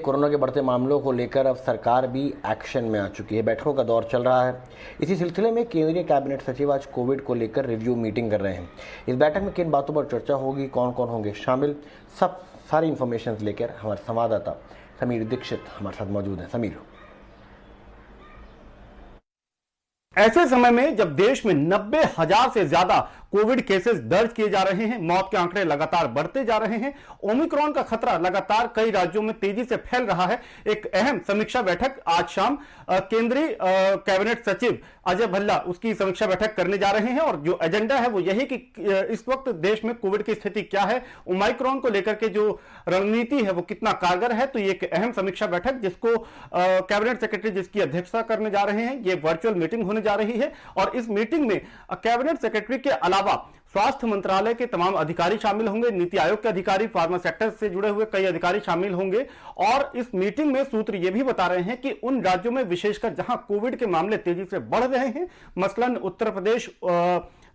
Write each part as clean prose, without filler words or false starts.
Corona के बढ़ते मामलों को लेकर अब सरकार भी एक्शन में आ चुकी है। बैठकों का दौर चल रहा है। इसी सिलसिले में केंद्रीय कैबिनेट सचिव आज कोविड को लेकर रिव्यू मीटिंग कर रहे हैं। इस बैठक में किन बातों पर चर्चा होगी, कौन कौन होंगे शामिल, सारी इंफॉर्मेशन लेकर हमारे संवाददाता समीर दीक्षित हमारे साथ मौजूद हैं। समीर, ऐसे समय में जब देश में 90,000 से ज्यादा कोविड केसेस दर्ज किए जा रहे हैं, मौत के आंकड़े लगातार बढ़ते जा रहे हैं, ओमिक्रॉन का खतरा लगातार कई राज्यों में तेजी से फैल रहा है, एक अहम समीक्षा बैठक आज शाम केंद्रीय कैबिनेट सचिव अजय भल्ला उसकी समीक्षा बैठक करने जा रहे हैं। और जो एजेंडा है वो यही कि इस वक्त देश में कोविड की स्थिति क्या है, ओमिक्रॉन को लेकर के जो रणनीति है वो कितना कारगर है। तो ये एक अहम समीक्षा बैठक जिसको कैबिनेट सेक्रेटरी जिसकी अध्यक्षता करने जा रहे हैं, ये वर्चुअल मीटिंग होने जा रही है। और इस मीटिंग में कैबिनेट सेक्रेटरी के अलावा स्वास्थ्य मंत्रालय के तमाम अधिकारी शामिल होंगे, नीति आयोग के अधिकारी, फार्मा सेक्टर से जुड़े हुए कई अधिकारी शामिल होंगे। और इस मीटिंग में सूत्र यह भी बता रहे हैं कि उन राज्यों में विशेषकर जहां कोविड के मामले तेजी से बढ़ रहे हैं, मसलन उत्तर प्रदेश,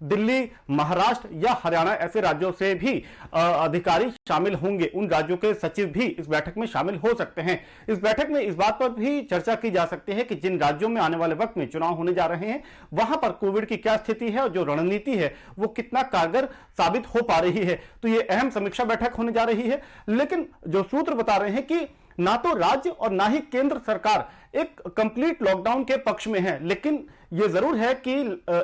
दिल्ली, महाराष्ट्र या हरियाणा, ऐसे राज्यों से भी अधिकारी शामिल होंगे। उन राज्यों के सचिव भी इस बैठक में शामिल हो सकते हैं। इस बैठक में इस बात पर भी चर्चा की जा सकती है कि जिन राज्यों में आने वाले वक्त में चुनाव होने जा रहे हैं वहां पर कोविड की क्या स्थिति है और जो रणनीति है वो कितना कारगर साबित हो पा रही है। तो ये अहम समीक्षा बैठक होने जा रही है। लेकिन जो सूत्र बता रहे हैं कि ना तो राज्य और ना ही केंद्र सरकार एक कंप्लीट लॉकडाउन के पक्ष में है, लेकिन यह जरूर है कि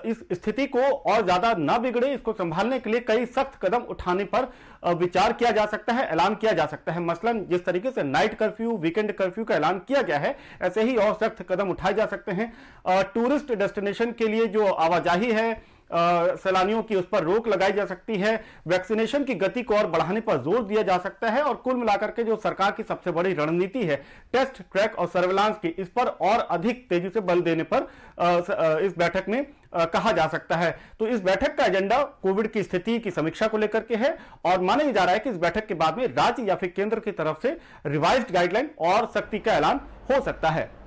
इस स्थिति को और ज्यादा ना बिगड़े, इसको संभालने के लिए कई सख्त कदम उठाने पर विचार किया जा सकता है, ऐलान किया जा सकता है। मसलन जिस तरीके से नाइट कर्फ्यू, वीकेंड कर्फ्यू का ऐलान किया गया है, ऐसे ही और सख्त कदम उठाए जा सकते हैं। टूरिस्ट डेस्टिनेशन के लिए जो आवाजाही है सैलानियों की, उस पर रोक लगाई जा सकती है। वैक्सीनेशन की गति को और बढ़ाने पर जोर दिया जा सकता है। और कुल मिलाकर के जो सरकार की सबसे बड़ी रणनीति है टेस्ट, ट्रैक और सर्विलांस की, इस पर और अधिक तेजी से बल देने पर इस बैठक में कहा जा सकता है। तो इस बैठक का एजेंडा कोविड की स्थिति की समीक्षा को लेकर के है और माना जा रहा है कि इस बैठक के बाद में राज्य या फिर केंद्र की तरफ से रिवाइज्ड गाइडलाइन और सख्ती का ऐलान हो सकता है।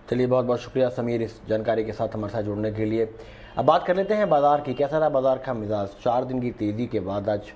चलिए, बहुत बहुत शुक्रिया समीर इस जानकारी के साथ हमारे साथ जुड़ने के लिए। अब बात कर लेते हैं बाजार की। कैसा रहा बाजार का मिजाज? 4 दिन की तेजी के बाद आज